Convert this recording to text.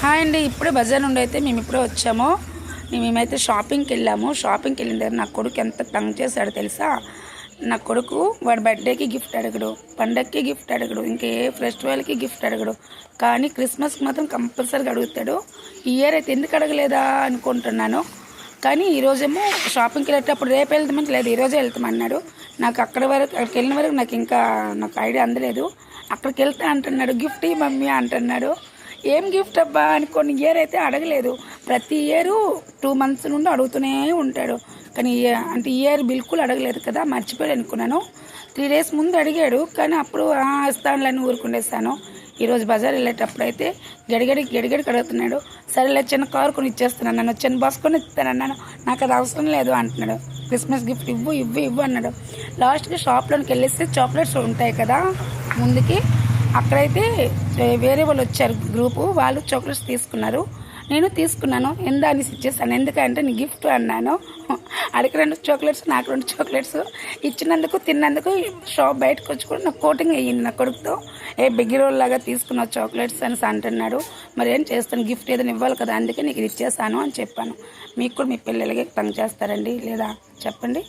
Hi అండి. ఇప్పుడే బజార్ నుండి అయితే మేము ఇప్పుడే వచ్చాము. మేమైతే షాపింగ్కి వెళ్ళాము. షాపింగ్కి వెళ్ళిన దగ్గర నా కొడుకు ఎంత తంగ్ చేశాడో తెలుసా. నా కొడుకు వాడి బర్త్డేకి గిఫ్ట్ అడగడు, పండగకి గిఫ్ట్ అడగడు, ఇంకా ఏ ఫెస్టివల్కి గిఫ్ట్ అడగడు, కానీ క్రిస్మస్కి మాత్రం కంపల్సరీగా అడుగుతాడు. ఈ ఇయర్ అయితే ఎందుకు అడగలేదా అనుకుంటున్నాను. కానీ ఈరోజేమో షాపింగ్కి వెళ్ళేటప్పుడు రేపు వెళ్తామని లేదు, ఈరోజే వెళ్తామన్నాడు. నాకు అక్కడికి వెళ్ళిన వరకు నాకు ఐడియా అందలేదు. అక్కడికి వెళ్తా అంటున్నాడు, గిఫ్ట్ మమ్మీ అంటున్నాడు. ఏం గిఫ్ట్ అబ్బా అని కొన్ని ఇయర్ అయితే అడగలేదు. ప్రతి ఇయరు 2 months నుండి అడుగుతూనే ఉంటాడు. కానీ అంటే ఇయర్ బిల్కుల్ అడగలేదు కదా, మర్చిపోయాడు అనుకున్నాను. 3 days ముందు అడిగాడు, కానీ అప్పుడు ఇస్తానులని ఊరుకుండేస్తాను. ఈరోజు బజార్ వెళ్ళేటప్పుడు అయితే గడిగడికి అడుగుతున్నాడు. సరేలే చిన్న కారు కొని ఇచ్చేస్తున్నాను, నన్ను చిన్న బస్ కొని ఇస్తానన్నాను. నాకు అది అవసరం లేదు అంటున్నాడు. క్రిస్మస్ గిఫ్ట్ ఇవ్వు అన్నాడు. లాస్ట్కి షాప్లోకి వెళ్ళేస్తే చాక్లెట్స్ ఉంటాయి కదా ముందుకి, అక్కడైతే వేరే వాళ్ళు వచ్చారు గ్రూపు, వాళ్ళు చాక్లెట్స్ తీసుకున్నారు. నేను తీసుకున్నాను, అని ఇచ్చేస్తాను. ఎందుకంటే నీ గిఫ్ట్ అన్నాను. అడిగి 2 చాక్లెట్స్, నాకు 2 చాక్లెట్స్ ఇచ్చినందుకు తిన్నందుకు షాప్ బయటకు వచ్చి కూడా నాకు కోటింగ్ అయ్యింది. నా కొడుకుతో బిగ్గిరోల్లాగా తీసుకున్న చాక్లెట్స్ అని అంటున్నాడు. మరి ఏం చేస్తాను, గిఫ్ట్ ఏదైనా ఇవ్వాలి కదా, అందుకే నీకు ఇది ఇచ్చేసాను అని చెప్పాను. మీకు కూడా మీ పిల్లలకి తంగ్ చేస్తారండి లేదా చెప్పండి.